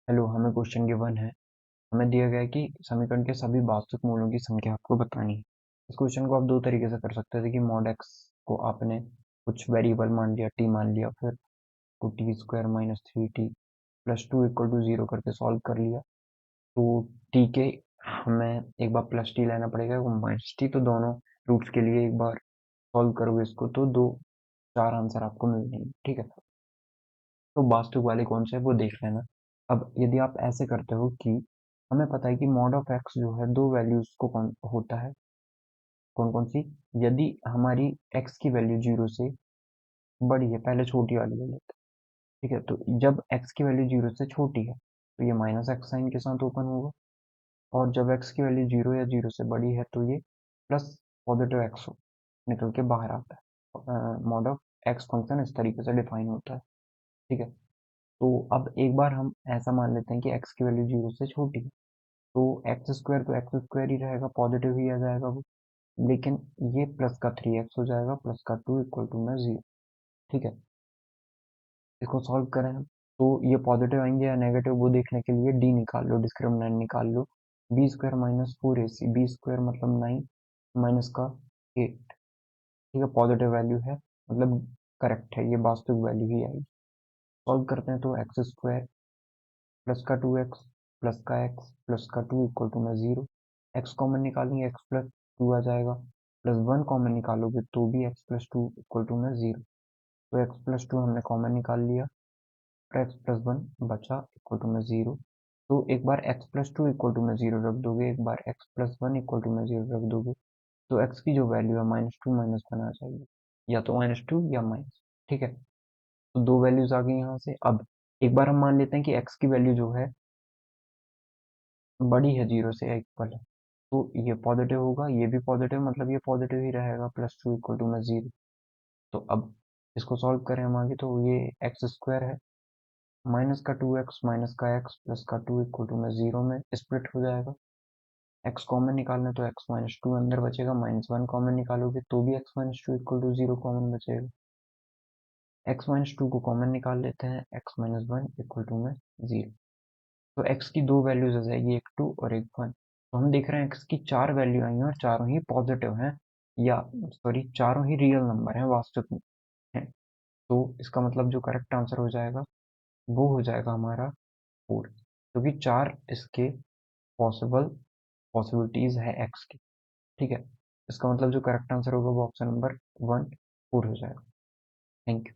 Hello, हमें question given है। हमें दिया गया है कि समीकरण के सभी वास्तविक मूलों की संख्या आपको बतानी है। इस क्वेश्चन को आप दो तरीके से कर सकते थे कि मॉड एक्स को आपने कुछ वेरिएबल मान लिया, टी मान लिया, फिर को t square minus 3t plus 2 equal to 0 करके सॉल्व कर लिया। तो टी के हमें एक बार प्लस टी लेना पड़ेगा, वो माइनस टी, तो दोनों रूट्स के लिए एक बार सॉल्व करोगे इसको तो दो चार आंसर आपको मिल जाएंगे। ठीक है, तो वास्तविक वाले कौन से है वो देख लेना। अब यदि आप ऐसे करते हो कि हमें पता है कि मॉड ऑफ एक्स जो है दो वैल्यूज को कौन होता है, कौन कौन सी। यदि हमारी एक्स की वैल्यू 0 से बड़ी है, पहले छोटी वाली ले लेते हैं। ठीक है, तो जब एक्स की वैल्यू 0 से छोटी है तो ये माइनस एक्स साइन के साथ ओपन होगा, और जब एक्स की वैल्यू 0 या 0 से बड़ी है तो ये प्लस पॉजिटिव एक्स निकल के बाहर आता है। मॉड ऑफ एक्स फंक्शन इस तरीके से डिफाइन होता है। ठीक है, तो अब एक बार हम ऐसा मान लेते हैं कि x की वैल्यू 0 से छोटी है, तो एक्स स्क्वायर तो एक्स स्क्वायर ही रहेगा, पॉजिटिव ही आ जाएगा वो। लेकिन ये प्लस का 3x हो जाएगा, प्लस का 2 इक्वल टू में 0। ठीक है, इसको सॉल्व करें हम, तो ये पॉजिटिव आएंगे या नेगेटिव वो देखने के लिए डी निकाल लो, डिस्क्रिमिनेंट निकाल लो। B square minus 4ac, B square मतलब 9 माइनस का 8। ठीक है, पॉजिटिव वैल्यू है, मतलब करेक्ट है, ये वास्तविक वैल्यू ही आएगी। सॉल्व करते हैं तो एक्स स्क्वायर प्लस का 2x प्लस का x प्लस का 2 इक्वल टू में 0। x कॉमन निकालेंगे, x प्लस 2 आ जाएगा, प्लस 1 कॉमन निकालोगे तो भी x प्लस 2 इक्वल टू में 0। तो x प्लस 2 हमने कॉमन निकाल लिया, और x प्लस 1 बचा इक्वल टू में 0। तो एक बार x प्लस 2 इक्वल टू में 0 रख दोगे, एक बार x प्लस 1 इक्वल टू में 0 रख दोगे, तो x की जो वैल्यू है -2 -1 आ जाएगी, या तो -2 या माइनस। ठीक है, तो दो वैल्यूज आ गई यहाँ से। अब एक बार हम मान लेते हैं कि x की वैल्यू जो है बड़ी है, 0 से इक्वल है, तो ये पॉजिटिव होगा, ये भी पॉजिटिव, मतलब ये पॉजिटिव ही रहेगा, प्लस 2 इक्वल टू में 0। तो अब इसको सॉल्व करें हम आगे, तो ये एक्स स्क्वायर है, माइनस का 2x माइनस का x प्लस का 2 इक्वल टू में 0 में स्प्लिट हो जाएगा। x कॉमन निकालना तो x माइनस 2 अंदर बचेगा, -1 कॉमन निकालोगे तो भी x minus 2 equal to 0 common बचेगा। x माइनस 2 को कॉमन निकाल लेते हैं, x माइनस 1 इक्वल टू में 0। तो x की दो वैल्यूज आ जाएगी, एक 2 और एक 1। तो हम देख रहे हैं x की चार वैल्यू आई हैं और चारों ही पॉजिटिव हैं, या सॉरी चारों ही रियल नंबर हैं, वास्तविक में हैं। तो इसका मतलब जो करेक्ट आंसर हो जाएगा वो हो जाएगा हमारा 4, क्योंकि चार इसके पॉसिबिलिटीज है x की। ठीक है, इसका मतलब जो करेक्ट आंसर होगा वो ऑप्शन नंबर 1 4 हो जाएगा। Thank you.